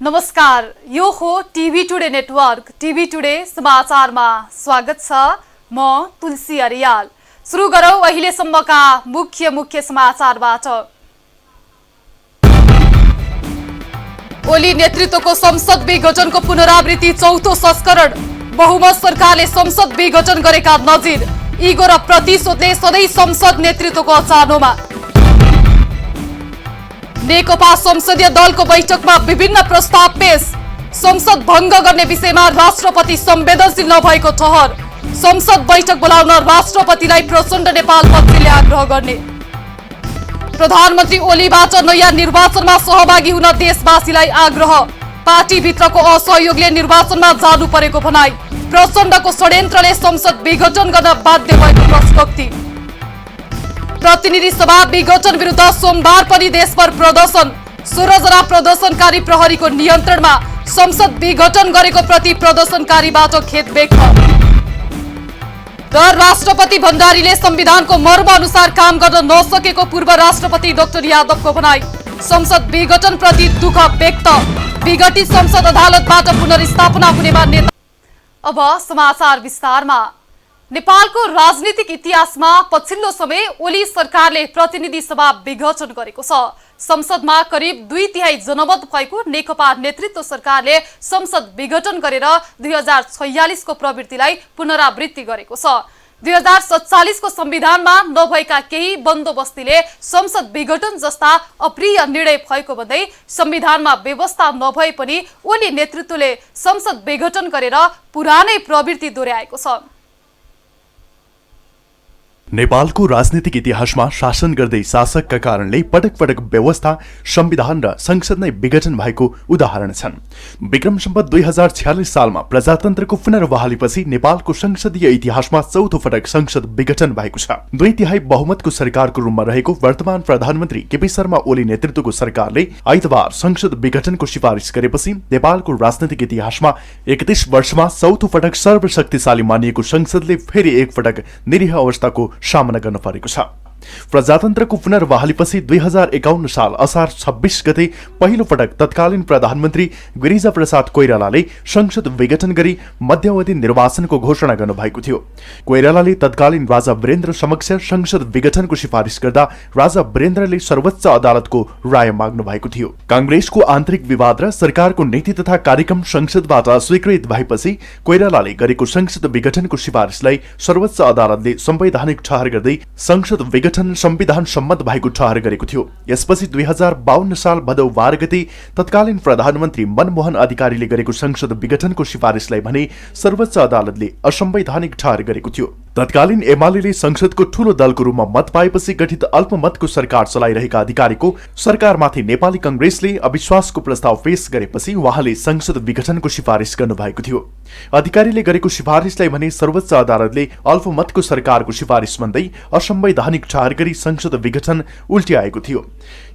नमस्कार, यो हो TV today network. TV today समाचारमा स्वागत छ। म तुलसी अरियाल। सुरु गरौं अहिलेसम्मका मुख्य समाचारबाट। ओली नेतृत्वको संसद विघटनको पुनरावृत्ति चौथो संस्करण। बहुमत सरकारले संसद विघटन गरेका नजिर। इगो र प्रतिशोधले सधैँ संसद नेतृत्वको चानोमा। नेकपा संसदीय दलको बैठकमा विभिन्न प्रस्ताव पेश। संसद भंग गर्ने विषयमा राष्ट्रपति संवेदनशील नभएको ठहर। संसद बैठक बोलाउन राष्ट्रपतिलाई प्रचण्ड नेपाल पक्षले आग्रह गर्ने। प्रधानमन्त्री ओलीबाट नयाँ निर्वाचनमा सहभागी हुन देशवासीलाई आग्रह। पार्टीभित्रको असहयोगले निर्वाचनमा जानु परेको भनाई। प्रचण्डको षड्यन्त्रले संसद विघटन गर्न बाध्य भएको प्रश्नोक्ति। प्रतिनिधि सभा विघटन विरुद्ध सोमबार पनि देशभर प्रदर्शन। 16 जना प्रदर्शनकारी प्रहरीको नियन्त्रणमा। संसद विघटन गरेको प्रति प्रदर्शनकारीबाट खेद व्यक्त। र राष्ट्रपति भण्डारीले संविधानको मर्म अनुसार काम गर्न नसकेको पूर्व राष्ट्रपति डाक्टर यादवको भनाई। संसद विघटन प्रति दुःख व्यक्त। विघटित संसद अदालतबाट पुनर्स्थापना हुने मान्यता। अब समाचार विस्तारमा। नेपालको राजनीतिक इतिहासमा पछिल्लो समय ओली सरकारले प्रतिनिधि सभा विघटन गरेको छ। संसदमा करिब 2/3 जनमत भएको नेकपा नेतृत्व सरकारले संसद विघटन गरेर 2046 को प्रवृत्तिलाई पुनरावृत्ति गरेको छ। 2047 को संविधानमा नभएका केही बन्दोबस्तीले संसद विघटन जस्ता अप्रिय निर्णय भएको भन्दै संविधानमा व्यवस्था नभए पनि ओली नेतृत्वले संसद विघटन गरेर पुरानै प्रवृत्ति दोहोर्याएको छ। नेपालको राजनीतिक इतिहासमा शासन गर्दै शासकका कारणले पटक पटक व्यवस्था, संविधान र संसद नै विघटन भएको उदाहरण छन्। विक्रम सम्वत 2046 सालमा प्रजातन्त्रको पुनर्बहालीपछि नेपालको संसदीय इतिहासमा चौथो पटक संसद विघटन भएको छ। 2/3 बहुमतको सरकारको रूपमा रहेको वर्तमान प्रधानमन्त्री केपी शर्मा ओली नेतृत्वको सरकारले आइतबार संसद विघटनको सिफारिस गरेपछि नेपालको राजनीतिक इतिहासमा 31 वर्षमा चौथो पटक सर्वशक्तिशाली मानिएको संसदले फेरि एकपटक निरीह अवस्थाको सामना गर्न परेको छ। प्रजातन्त्रको पुनर्बहालीपछि 2051 साल असार 26 गते पहिलो पटक तत्कालीन प्रधानमन्त्री गिरिजा प्रसाद कोइरालाले संसद विघटन गरी मध्यावधि निर्वाचनको घोषणा गर्नुभएको थियो। कोइरालाले तत्कालीन राजा वीरेन्द्र समक्ष संसद विघटनको सिफारिस गर्दा राजा वीरेन्द्रले सर्वोच्च अदालतको राय माग्नु भएको थियो। कांग्रेसको आन्तरिक विवाद र सरकारको नीति तथा कार्यक्रम संसदबाट स्वीकृत भएपछि कोइरालाले गरेको संसद विघटनको सिफारिसलाई सर्वोच्च अदालतले संवैधानिक ठहर गर्दै संसद विघटन संविधान सम्मत भएको ठहर गरेको थियो। यसपछि 2052 साल भदौ 12 गते तत्कालीन प्रधानमन्त्री मनमोहन अधिकारीले गरेको संसद विघटनको सिफारिसलाई भने सर्वोच्च अदालतले असंवैधानिक ठहर गरेको थियो। तत्कालीन एमाले संसदको ठूलो दलको रूपमा मत पाएपछि गठित अल्पमतको सरकार चलाइरहेका अधिकारीको सरकारमाथि नेपाली कांग्रेसले अविश्वासको प्रस्ताव पेश गरेपछि उहाँले संसद विघटनको सिफारिस गर्नुभएको थियो। अधिकारीले गरेको सिफारिसलाई भने सर्वोच्च अदालतले अल्पमतको सरकारको सिफारिस भन्दै असंवैधानिक ठहर गरी संसद विघटन उल्ट्याएको थियो।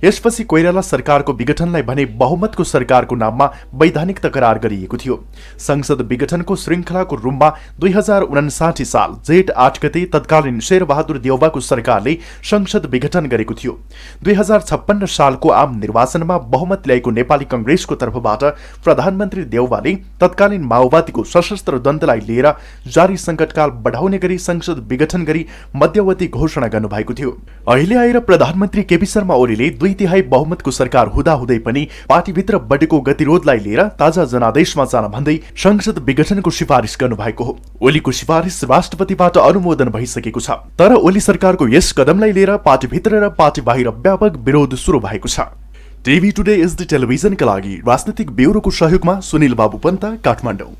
यसपछि कोइराला सरकारको विघटनलाई भने बहुमतको सरकारको नाममा वैधानिकता करार गरिएको थियो। संसद विघटनको श्रृंखलाको रूपमा 2059 साल जेठ 8 गते तत्कालीन शेरबहादुर देउवाको सरकारले संसद विघटन गरेको थियो। 2056 सालको आम निर्वाचनमा बहुमत ल्याएको नेपाली कांग्रेसको तर्फबाट प्रधानमन्त्री देउवाले तत्कालीन माओवादीको सशस्त्र द्वन्द्वलाई लिएर जारी संकटकाल बढाउने गरी संसद विघटन गरी मध्यावधि घोषणा गर्नुभएको थियो। अहिले आएर प्रधानमन्त्री केपी शर्मा ओलीले 2/3 बहुमतको सरकार हुँदाहुँदै पनि पार्टीभित्र बढेको गतिरोधलाई लिएर ताजा जनादेशमा जान भन्दै संसद विघटनको सिफारिस गर्नुभएको हो। ओलीको सिफारिस राष्ट्रपतिबाट अनुमोदन भइसकेको छ। तर ओली सरकारको यस कदमलाई लिएर पार्टीभित्र र पार्टी बाहिर व्यापक विरोध सुरु भएको छ। टिभी टुडे एसडी टेलिभिजनका लागि राजनीतिक ब्युरोको सहयोगमा सुनिल बाबु पन्त, काठमाडौँ।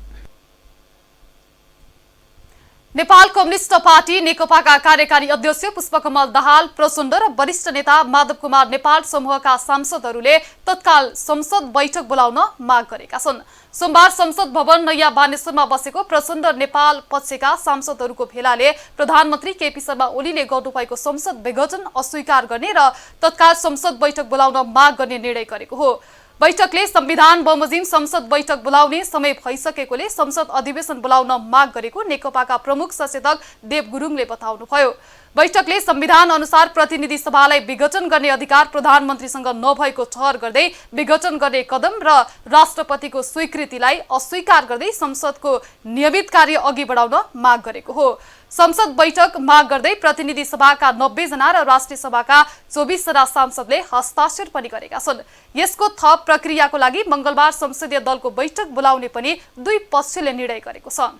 नेपाल कम्युनिस्ट पार्टी नेकपाका कार्यकारी अध्यक्ष पुष्पकमल दाहाल, प्रचण्ड र वरिष्ठ नेता माधव कुमार नेपाल समूहका सांसदहरूले तत्काल संसद बैठक बोलाउन माग गरेका छन्। सोमबार संसद भवन नयाँ बानेश्वरमा बसेको प्रचण्ड नेपाल पक्षका सांसदहरूको भेलाले प्रधानमन्त्री केपी शर्मा ओलीले गर्नुभएको संसद विघटन अस्वीकार गर्ने र तत्काल संसद बैठक बोलाउन माग गर्ने निर्णय गरेको हो। बैठकले संविधान बमोजिम संसद बैठक बोलाउने समय भइसकेकोले संसद अधिवेशन बोलाउन माग गरेको नेकपाका प्रमुख सचेतक देव गुरुङले बताउनुभयो। बैठकले संविधान अनुसार प्रतिनिधि सभालाई विघटन गर्ने अधिकार प्रधानमन्त्रीसँग नभएको ठहर गर्दै विघटन गर्ने कदम र राष्ट्रपतिको स्वीकृतिलाई अस्वीकार गर्दै संसदको नियमित कार्य अघि बढाउन माग गरेको हो। संसद बैठक माग गर्दै प्रतिनिधि सभाका 90 जना र राष्ट्रिय सभाका 24 जना सांसदले हस्ताक्षर पनि गरेका छन्। यसको थप प्रक्रियाको लागि मंगलबार संसदीय दलको बैठक बोलाउने पनि दुई पक्षले निर्णय गरेको छ।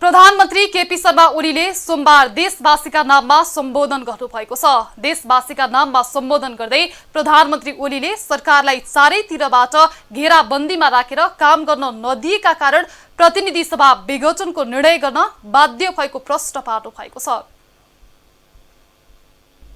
प्रधानमन्त्री केपी शर्मा ओलीले सोमबार देशवासीका नाममा सम्बोधन गर्नुभएको छ। देशवासीका नाममा सम्बोधन गर्दै प्रधानमन्त्री ओलीले सरकारलाई चारैतिरबाट घेराबन्दीमा राखेर काम गर्न नदिएका कारण प्रतिनिधि सभा विघटनको निर्णय गर्न बाध्य भएको प्रश्न पार्नु भएको छ।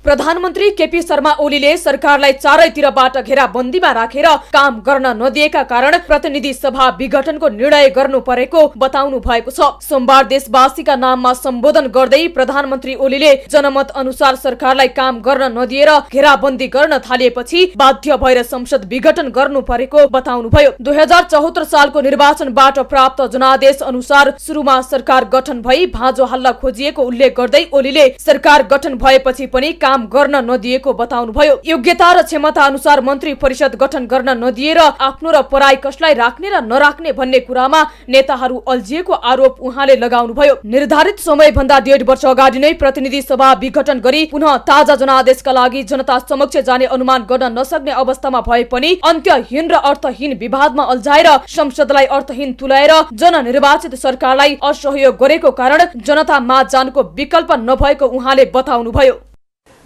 प्रधानमन्त्री केपी शर्मा ओलीले सरकारलाई चारैतिरबाट घेराबन्दीमा राखेर काम गर्न नदिएका कारण प्रतिनिधि सभा विघटनको निर्णय गर्नु परेको बताउनु भएको छ। सोमबार देशवासीका नाममा सम्बोधन गर्दै प्रधानमन्त्री ओलीले जनमत अनुसार सरकारलाई काम गर्न नदिएर घेराबन्दी गर्न थालिएपछि बाध्य भएर संसद विघटन गर्नु परेको बताउनुभयो। 2074 सालको निर्वाचनबाट प्राप्त जनादेश अनुसार सुरुमा सरकार गठन भई भाँजो हाल्न खोजिएको उल्लेख गर्दै ओलीले सरकार गठन भएपछि पनि काम गर्न नदिएको बताउनुभयो। योग्यता र क्षमता अनुसार मन्त्री परिषद गठन गर्न नदिएर आफ्नो र पराई कसलाई राख्ने र नराख्ने भन्ने कुरामा नेताहरू अल्झिएको आरोप उहाँले लगाउनुभयो। निर्धारित समय भन्दा 1.5 वर्ष अगाडि नै प्रतिनिधि सभा विघटन गरी पुनः ताजा जनादेशका लागि जनता समक्ष जाने अनुमान गर्न नसक्ने अवस्थामा भए पनि अन्त्यहीन र अर्थहीन विवादमा अल्झाएर संसदलाई अर्थहीन तुल्याएर जननिर्वाचित सरकारलाई असहयोग गरेको कारण जनतामा जानको विकल्प नभएको उहाँले बताउनुभयो।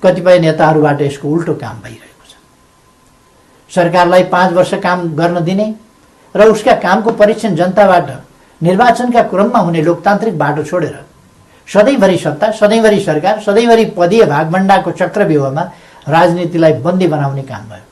कतिपय नेताहरूबाट यसको उल्टो काम भइरहेको छ। सरकारलाई 5 वर्ष काम गर्न दिने र उसका कामको परीक्षण जनताबाट निर्वाचनका क्रममा हुने लोकतान्त्रिक बाटो छोडेर सधैँभरि सत्ता, सधैँभरि सरकार, सधैँभरि पदीय भागभण्डाको चक्रव्यूहमा राजनीतिलाई बन्दी बनाउने काम भयो।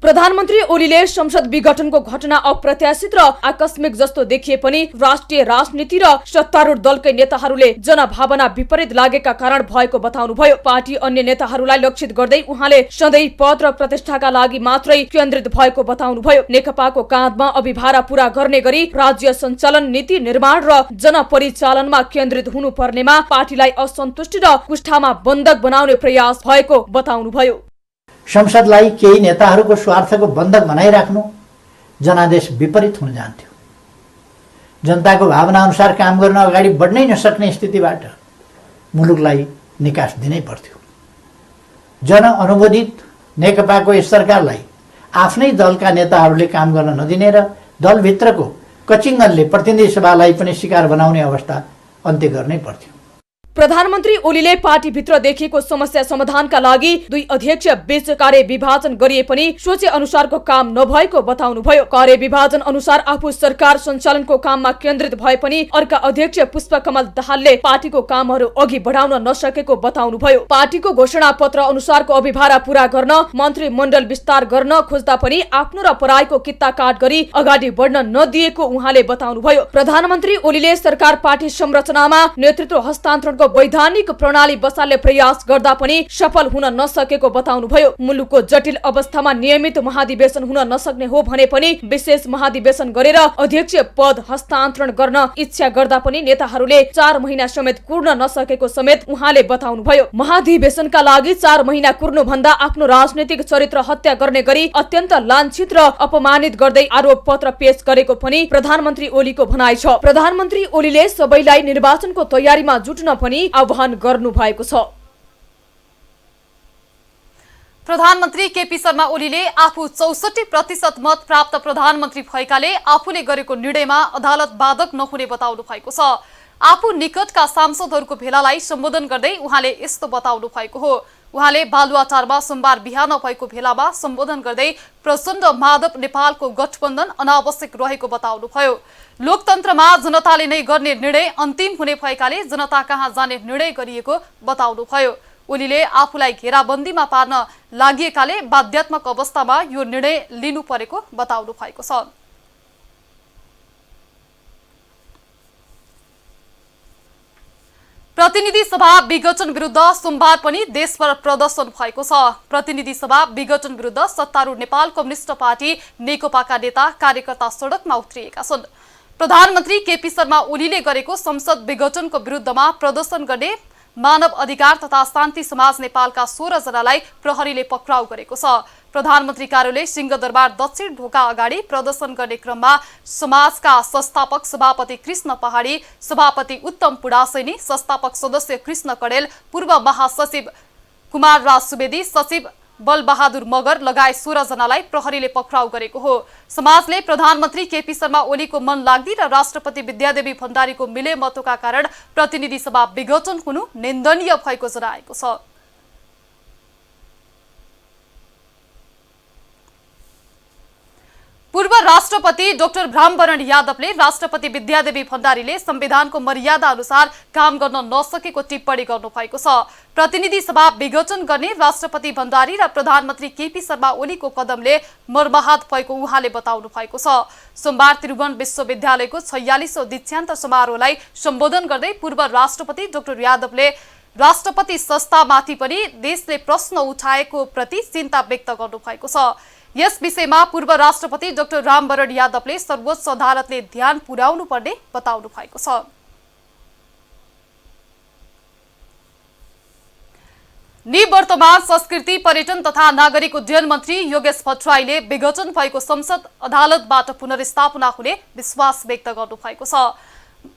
प्रधानमन्त्री ओलीले संसद विघटनको घटना अप्रत्याशित र आकस्मिक जस्तो देखिए पनि राष्ट्रिय राजनीति र सत्तारूढ दलकै नेताहरूले जनभावना विपरीत लागेका कारण भएको बताउनुभयो। पार्टी अन्य नेताहरूलाई लक्षित गर्दै उहाँले सधैँ पद र प्रतिष्ठाका लागि मात्रै केन्द्रित भएको बताउनुभयो। नेकपाको काँधमा अभिभारा पूरा गर्ने गरी राज्य सञ्चालन, नीति निर्माण र जनपरिचालनमा केन्द्रित हुनुपर्नेमा पार्टीलाई असन्तुष्टि र कुष्ठामा बन्धक बनाउने प्रयास भएको बताउनुभयो। संसदलाई केही नेताहरूको स्वार्थको बन्धक बनाइराख्नु जनादेश विपरीत हुन जान्थ्यो। जनताको भावना अनुसार काम गर्न अगाडि बढ्नै नसक्ने स्थितिबाट मुलुकलाई निकास दिनै पर्थ्यो। जनअनुमोदित नेकपाको यस सरकारलाई आफ्नै दलका नेताहरूले काम गर्न नदिने र दलभित्रको कचिङ्गनले प्रतिनिधि सभालाई पनि शिकार बनाउने अवस्था अन्त्य गर्नै पर्थ्यो। प्रधानमन्त्री ओलीले पार्टीभित्र देखिएको समस्या समाधानका लागि 2 अध्यक्ष बीच कार्य विभाजन गरिए पनि सोचे अनुसारको काम नभएको बताउनुभयो। कार्य विभाजन अनुसार आफू सरकार सञ्चालनको काममा केन्द्रित भए पनि अर्का अध्यक्ष पुष्पकमल दाहालले पार्टीको कामहरू अघि बढाउन नसकेको बताउनुभयो। पार्टीको घोषणा पत्र अनुसारको अभिभारा पूरा गर्न मन्त्रीमण्डल विस्तार गर्न खोज्दा पनि आफ्नो र पराईको कित्ता काट गरी अगाडि बढ्न नदिएको उहाँले बताउनुभयो। प्रधानमन्त्री ओलीले सरकार पार्टी संरचनामा नेतृत्व हस्तान्तरण वैधानिक प्रणाली बसाल्ने प्रयास गर्दा पनि सफल हुन नसकेको बताउनुभयो। मुलुकको जटिल अवस्थामा नियमित महाधिवेशन हुन नसक्ने हो भने पनि विशेष महाधिवेशन गरेर अध्यक्ष पद हस्तान्तरण गर्न इच्छा गर्दा पनि नेताहरूले 4 महिना समेत कुर्न नसकेको समेत उहाँले बताउनुभयो। महाधिवेशनका लागि 4 महिना कुर्नु भन्दा आफ्नो राजनीतिक चरित्र हत्या गर्ने गरी अत्यन्त लाञ्छित र अपमानित गर्दै आरोप पत्र पेश गरेको पनि प्रधानमन्त्री ओलीको भनाइ छ। प्रधानमन्त्री ओलीले सबैलाई निर्वाचनको तयारीमा जुट्न पनि आह्वान गर्नु भएको छ। प्रधानमन्त्री केपी शर्मा ओलीले आफू 64% मत प्राप्त प्रधानमन्त्री भएकाले आफूले गरेको निर्णयमा अदालत बाधक नहुने बताउनु भएको छ। आफू निकटका सांसदहरूको भेलालाई सम्बोधन गर्दै उहाँले यस्तो बताउनु भएको हो। उहाँले बालुवाटारमा सोमबार बिहान भएको भेलामा सम्बोधन गर्दै प्रचण्ड माधव नेपालको गठबन्धन अनावश्यक रहेको बताउनुभयो। लोकतन्त्रमा जनताले नै गर्ने निर्णय अन्तिम हुने भएकाले जनता कहाँ जाने निर्णय गरिएको बताउनुभयो। ओलीले आफूलाई घेराबन्दीमा पार्न लागिएकाले बाध्यात्मक अवस्थामा यो निर्णय लिनु परेको बताउनु भएको छ। प्रतिनिधि सभा विघटन विरुद्ध सोमबार पनि देशभर प्रदर्शन भएको छ। प्रतिनिधि सभा विघटन विरुद्ध सत्तारूढ नेपाल कम्युनिस्ट पार्टी नेकपाका नेता कार्यकर्ता सडकमा उत्रिएका छन्। प्रधानमन्त्री केपी शर्मा ओलीले गरेको संसद विघटनको विरुद्धमा प्रदर्शन गर्ने मानव अधिकार तथा शान्ति समाज नेपालका 16 जनालाई प्रहरीले पक्राउ गरेको छ। प्रधानमन्त्री कार्यालय सिंहदरबार दक्षिण ढोका अगाडि प्रदर्शन गर्ने क्रममा समाजका संस्थापक सभापति कृष्ण पहाडी, सभापति उत्तम पुडासैनी, संस्थापक सदस्य कृष्ण कडेल, पूर्व महासचिव कुमार राज सुवेदी, सचिव बलबहादुर मगर लगायत 16 जनालाई प्रहरीले पक्राउ गरेको हो। समाजले प्रधानमन्त्री केपी शर्मा ओलीको मन लाग्दी र राष्ट्रपति विद्यादेवी भण्डारीको मिलेमतोका कारण प्रतिनिधि सभा विघटन हुनु निन्दनीय भएको जनाएको छ। पूर्व राष्ट्रपति डाक्टर ब्रह्मवरण यादवले राष्ट्रपति विद्यादेवी भण्डारीले संविधानको मर्यादा अनुसार काम गर्न नसकेको टिप्पणी गर्नुभएको छ। प्रतिनिधि सभा विघटन गर्ने राष्ट्रपति भण्डारी र प्रधानमन्त्री केपी शर्मा ओलीको कदमले मर्माहत भएको उहाँले बताउनु भएको छ। सोमबार त्रिभुवन विश्वविद्यालयको 46औं दीक्षान्त समारोहलाई सम्बोधन गर्दै पूर्व राष्ट्रपति डाक्टर यादवले राष्ट्रपति संस्थामाथि पनि देशले प्रश्न उठाएको प्रति चिन्ता व्यक्त गर्नुभएको छ। यस विषयमा पूर्व राष्ट्रपति डाक्टर रामवरण यादवले सर्वोच्च अदालतले ध्यान पुर्याउनु पर्ने बताउनु भएको छ। निवर्तमान संस्कृति पर्यटन तथा नागरिक उड्डयन मन्त्री योगेश भट्टराईले विघटन भएको संसद अदालतबाट पुनर्स्थापना हुने विश्वास व्यक्त गर्नुभएको छ।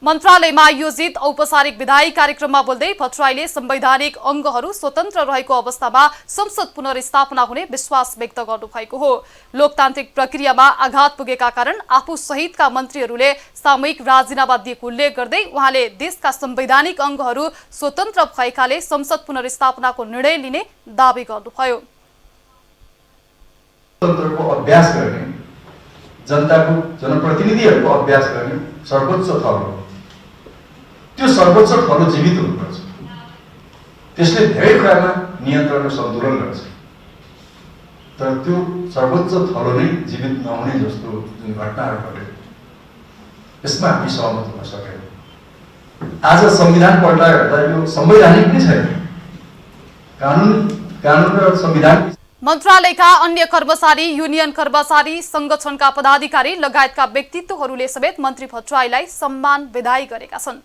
मन्त्रालयमा आयोजित औपचारिक विधायी कार्यक्रममा बोल्दै भट्टराईले संवैधानिक अंगहरू स्वतन्त्र रहेको अवस्थामा संसद पुनर्स्थापना हुने विश्वास व्यक्त गर्नुभएको हो। लोकतान्त्रिक प्रक्रियामा आघात पुगेका कारण आफू सहितका मन्त्रीहरूले सामूहिक राजीनामा दिएको उल्लेख गर्दै उहाँले देशका संवैधानिक अंगहरू स्वतन्त्र भएकाले संसद पुनर्स्थापनाको निर्णय लिने दावी गर्नुभयो। अभ्यास गर्ने जनताको जनप्रतिनिधिहरूको अभ्यास गर्ने सर्वोच्च थलो, त्यो सर्वोच्च थलो जीवित हुनुपर्छ। त्यसले धेरै कुरामा नियन्त्रण र सन्तुलन गर्छ, तर त्यो सर्वोच्च थलो नै जीवित नहुने जस्तो जुन घटनाहरू घट्यो यसमा हामी सहमत हुन सकेनौँ। आज संविधान पल्टा हेर्दा यो संवैधानिक नै छैन। कानुन र संविधान मन्त्रालयका अन्य कर्मचारी, युनियन कर्मचारी संगठनका पदाधिकारी लगायतका व्यक्तित्वहरूले समेत मन्त्री भट्टराईलाई सम्मान विदाई गरेका छन्।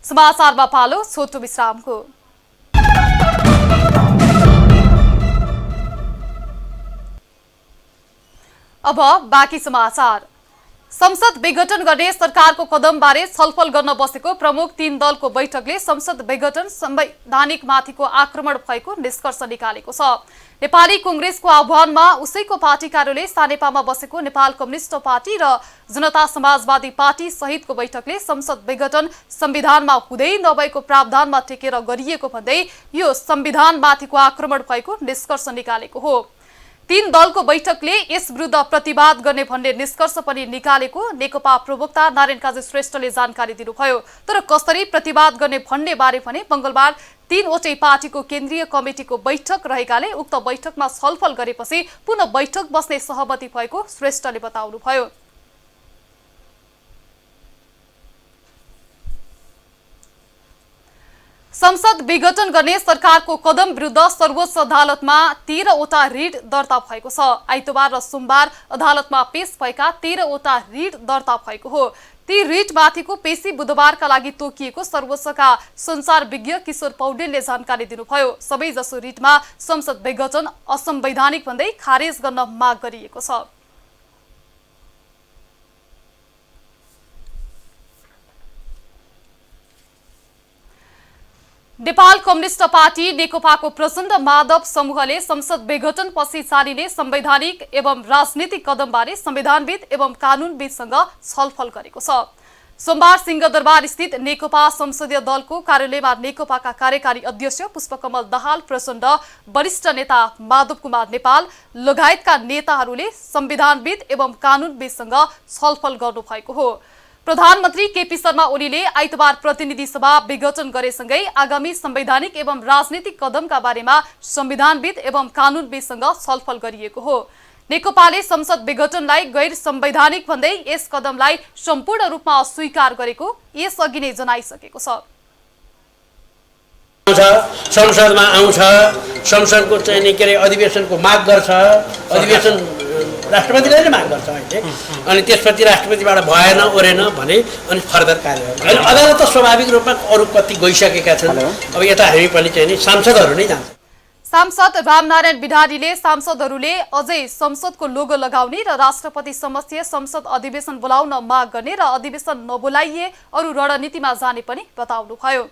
समाचारमा पालो छोटो विश्रामको। अब बाँकी समाचार। संसद विघटन गर्ने सरकारको कदमबारे छलफल गर्न बसेको प्रमुख 3 दलको बैठकले संसद विघटन संवैधानिक माथिको आक्रमण भएको निष्कर्ष निकालेको छ। नेपाली कांग्रेसको आह्वानमा उसैको पार्टी कार्यालय सानेपामा बसेको नेपाल कम्युनिस्ट पार्टी र जनता समाजवादी पार्टी सहितको बैठकले संसद विघटन संविधानमा हुँदै नभएको प्रावधानमा टेकेर गरिएको भन्दै यो संविधानमाथिको आक्रमण भएको निष्कर्ष निकालेको हो। 3 दलको बैठकले यस विरुद्ध प्रतिवाद गर्ने भन्ने निष्कर्ष पनि निकालेको नेकपा प्रवक्ता नारायण काजी श्रेष्ठले जानकारी दिनुभयो। तर कसरी प्रतिवाद गर्ने भन्ने बारे भने मंगलबार 3वटै पार्टीको केन्द्रीय कमिटिको बैठक रहेकाले उक्त बैठकमा छलफल गरेपछि पुनः बैठक बस्ने सहमति भएको श्रेष्ठले बताउनुभयो। संसद विघटन गर्ने सरकारको कदम विरुद्ध सर्वोच्च अदालतमा 13 वटा रिट दर्ता भएको छ। आइतबार र सोमबार अदालतमा पेश भएका 13 वटा रिट दर्ता भएको हो। ती रिटमाथिको पेशी बुधबारका लागि तोकिएको सर्वोच्चका संचार विज्ञ किशोर पौडेलले जानकारी दिनुभयो। सबैजसो रिटमा संसद विघटन असंवैधानिक भन्दै खारेज गर्न माग गरिएको छ। नेपाल कम्युनिस्ट पार्टी नेकपाको प्रचण्ड माधव समूहले संसद विघटन पछि चालिने संवैधानिक एवं राजनीतिक कदमबारे संविधानविद एवं कानूनविदसँग छलफल गरेको छ। सोमबार सिंहदरबार स्थित नेकपा संसदीय दलको कार्यालयमा नेकपाका कार्यकारी अध्यक्ष पुष्पकमल दाहाल प्रचण्ड, वरिष्ठ नेता माधव कुमार नेपाल लगायतका नेताहरूले संविधानविद एवं कानूनविदसँग छलफल गर्नुभएको हो। प्रधानमन्त्री केपी शर्मा ओलीले आइतबार प्रतिनिधि सभा विघटन गरेसँगै आगामी संवैधानिक एवं राजनीतिक कदमका बारेमा संविधानविद एवं कानूनविदसँग छलफल गरिएको हो। नेकपाले संसद विघटनलाई गैर संवैधानिक भन्दै यस कदमलाई सम्पूर्ण रूपमा अस्वीकार गरेको यसअघि नै जनाइसकेको छ। संसदमा आउँछ, संसदको चाहिँ अधिवेशनको माग गर्छ, अधिवेशन राष्ट्रपतिले नै माग गर्छ अहिले। अनि त्यसपछि राष्ट्रपतिबाट भएन ओरेन भने अनि फर्दर कार्यहरू अनि अदालत त स्वाभाविक रूपमा अरू कति गइसकेका छन्। अब यता हामी पनि चाहिँ नि सांसदहरू नै जान्छ। सांसद रामनारायण बिढारीले सांसदहरूले अझै संसदको लोगो लगाउने र राष्ट्रपति समक्ष संसद अधिवेशन बोलाउन माग गर्ने र अधिवेशन नबोलाइए अरू रणनीतिमा जाने पनि बताउनुभयो।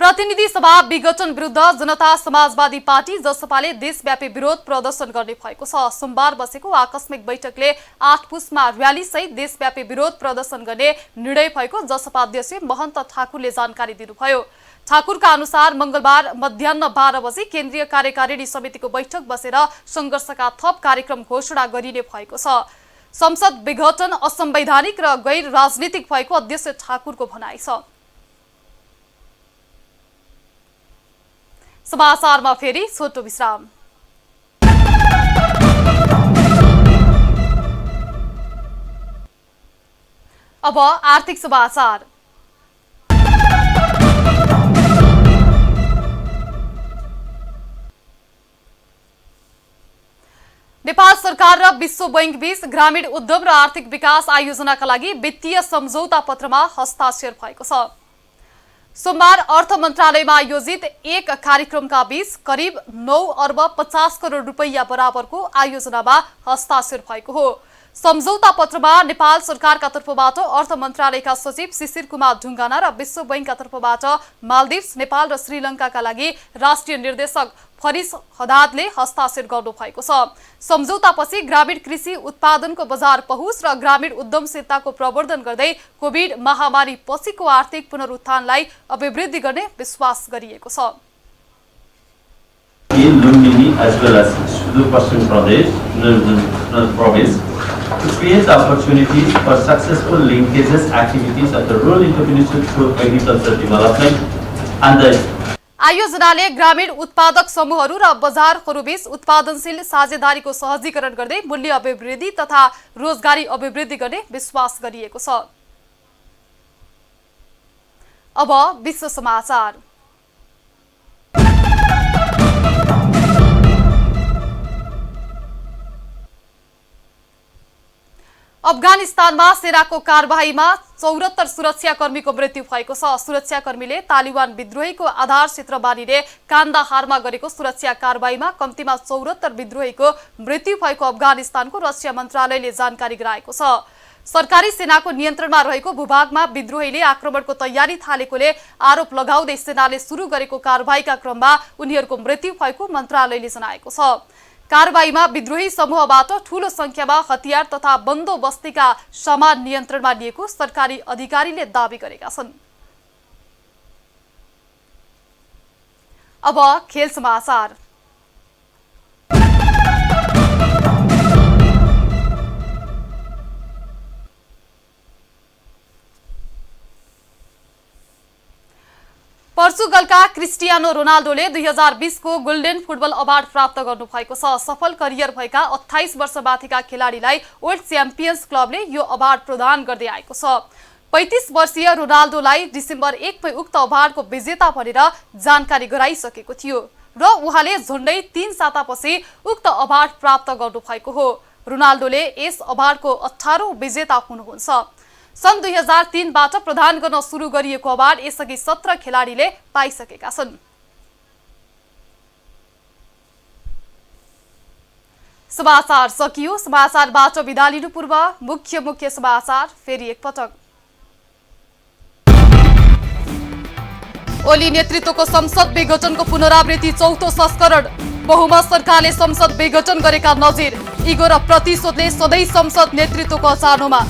प्रतिनिधि सभा विघटन विरुद्ध जनता समाजवादी पार्टी जसपाले देशव्यापी विरोध प्रदर्शन गर्ने भएको छ। सोमबार बसेको आकस्मिक बैठकले 8 पुसमा र्याली सहित देशव्यापी विरोध प्रदर्शन गर्ने निर्णय भएको जसपा अध्यक्ष महन्त ठाकुरले जानकारी दिनुभयो। ठाकुरका अनुसार मंगलबार मध्याह्न 12 बजे केन्द्रीय कार्यकारिणी समितिको बैठक बसेर संघर्षका थप कार्यक्रम घोषणा गरिने भएको छ। संसद विघटन असंवैधानिक र गैर राजनीतिक भएको अध्यक्ष ठाकुरको भनाइ छ। समाचारमा फेरि छोटो विश्राम। अब आर्थिक समाचार। नेपाल सरकार र विश्व बैंक बीच ग्रामीण उद्यम र आर्थिक विकास आयोजनाका लागि वित्तीय सम्झौता पत्रमा हस्ताक्षर भएको छ। सोमबार अर्थ मन्त्रालयमा आयोजित एक कार्यक्रमका बीच करिब 9 अर्ब 50 करोड रुपैयाँ बराबरको आयोजनामा हस्ताक्षर भएको हो। सम्झौता पत्रमा नेपाल सरकारका तर्फबाट अर्थ मन्त्रालयका सचिव शिशिर कुमार ढुङ्गाना र विश्व बैंकका तर्फबाट मालदिव्स, नेपाल र श्रीलङ्काका लागि राष्ट्रिय निर्देशक फरिस हदादले हस्ताक्षर गर्नुभएको छ। सम्झौतापछि ग्रामीण कृषि उत्पादनको बजार पहुँच र ग्रामीण उद्यमशीलताको प्रवर्धन गर्दै कोभिड महामारी पछिको आर्थिक पुनरुत्थानलाई अभिवृद्धि गर्ने विश्वास गरिएको छ। In Lumbini as well as Sudur-Pashchim province to create opportunities for successful linkages activities at the rural entrepreneurship through agriculture development and the आयोजनाले ग्रामीण उत्पादक समूहहरू र बजारहरूबीच उत्पादनशील साझेदारीको सहजीकरण गर्दै मूल्य अभिवृद्धि तथा रोजगारी अभिवृद्धि गर्ने विश्वास गरिएको छ। अब विश्व समाचार। अफगानिस्तानमा सेनाको कारबाहीमा 74 सुरक्षाकर्मीको मृत्यु भएको छ। सुरक्षाकर्मीले तालिबान विद्रोहीको आधार क्षेत्र मानिने कान्दाहारमा गरेको सुरक्षा कारबाहीमा कम्तीमा 74 विद्रोहीको मृत्यु भएको अफगानिस्तानको रक्षा मन्त्रालयले जानकारी गराएको छ। सरकारी सेनाको नियन्त्रणमा रहेको भूभागमा विद्रोहीले आक्रमणको तयारी थालेकोले आरोप लगाउँदै सेनाले सुरु गरेको कारबाहीका क्रममा उनीहरूको मृत्यु भएको मन्त्रालयले जनाएको छ। कारबाहीमा विद्रोही समूहबाट ठूलो संख्यामा हतियार तथा बन्दोबस्तीका सामान नियन्त्रणमा लिएको सरकारी अधिकारीले दावी गरेका छन्। अब खेल समाचार। पोर्चुगलका क्रिस्टियानो रोनाल्डोले 2020 को गोल्डन फुटबल अवार्ड प्राप्त गर्नुभएको छ। सफल करियर भएका 28 वर्ष माथिका खेलाडीलाई वर्ल्ड च्याम्पियन्स क्लबले यो अवार्ड प्रदान गर्दै आएको छ। 35 वर्षीय रोनाल्डोलाई डिसेम्बर 1 मै उक्त अवार्डको विजेता भनेर जानकारी गराइसकेको थियो र उहाँले झन्डै 3 सातापछि उक्त अवार्ड प्राप्त गर्नुभएको हो। रोनाल्डोले यस अवार्डको 18औं विजेता हुनुहुन्छ। सन् 2003 बाट प्रदान गर्न सुरु गरिएको अवार्ड यसअघि 17 खेलाडीले पाइसकेका छन्। समाचार सकियो। समाचारबाट बिदा लिनु पूर्व मुख्य समाचार फेरि एकपटक। ओली नेतृत्वको संसद विघटनको पुनरावृत्ति 4थो संस्करण। बहुमत सरकारले संसद विघटन गरेका नजिर। इगो र प्रतिशोधले सधैँ संसद नेतृत्वको अचानोमा।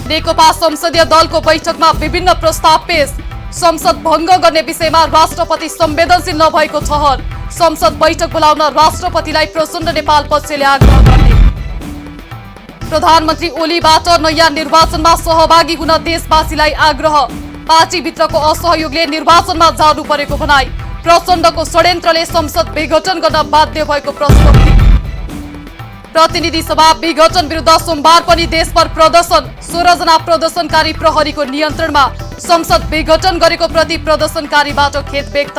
नेकपा संसदीय दलको बैठकमा विभिन्न प्रस्ताव पेश। संसद भंग गर्ने विषयमा राष्ट्रपति संवेदनशील नभएको ठहर। संसद बैठक बोलाउन राष्ट्रपतिलाई प्रचण्ड नेपाल पक्षले आग्रह गर्ने। प्रधानमन्त्री ओलीबाट नयाँ निर्वाचनमा सहभागी हुन देशवासीलाई आग्रह। पार्टीभित्रको असहयोगले निर्वाचनमा जानु परेको भनाई। प्रचण्डको षड्यन्त्रले संसद विघटन गर्न बाध्य भएको प्रश्नोक्ति। प्रतिनिधि सभा विघटन विरुद्ध सोमबार पनि देशभर प्रदर्शन। 16 जना प्रदर्शनकारी प्रहरीको नियन्त्रणमा। संसद विघटन गरेको प्रति प्रदर्शनकारीबाट खेद व्यक्त।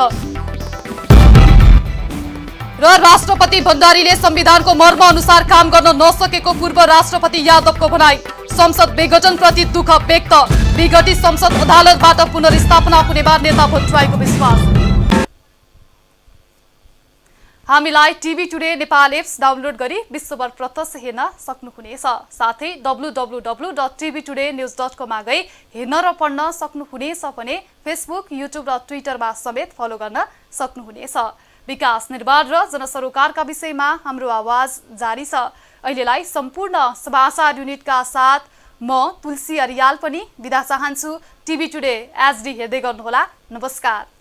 र राष्ट्रपति भण्डारीले संविधानको मर्म अनुसार काम गर्न नसकेको पूर्व राष्ट्रपति यादवको भनाई। संसद विघटनप्रति दुःख व्यक्त। विघटित संसद अदालतबाट पुनर्स्थापना हुनेमा नेता भट्टराईको विश्वास। हामीलाई TV today Nepal apps download गरी विश्वभर प्रत्यक्ष हेर्न सक्नुहुनेछ। साथै www.tvtoday.news.com मा गई हेर्न र पढ्न सक्नुहुनेछ भने फेसबुक, युट्युब र ट्विटरमा समेत फलो गर्न सक्नुहुनेछ। विकास, निर्माण र जनसरोकारका विषयमा हाम्रो आवाज जारी छ। अहिलेलाई सम्पूर्ण समाचार युनिटका साथ म तुलसी अरियाल पनि बिदा चाहन्छु। टिभी टुडे एचडी हेर्दै गर्नुहोला। नमस्कार।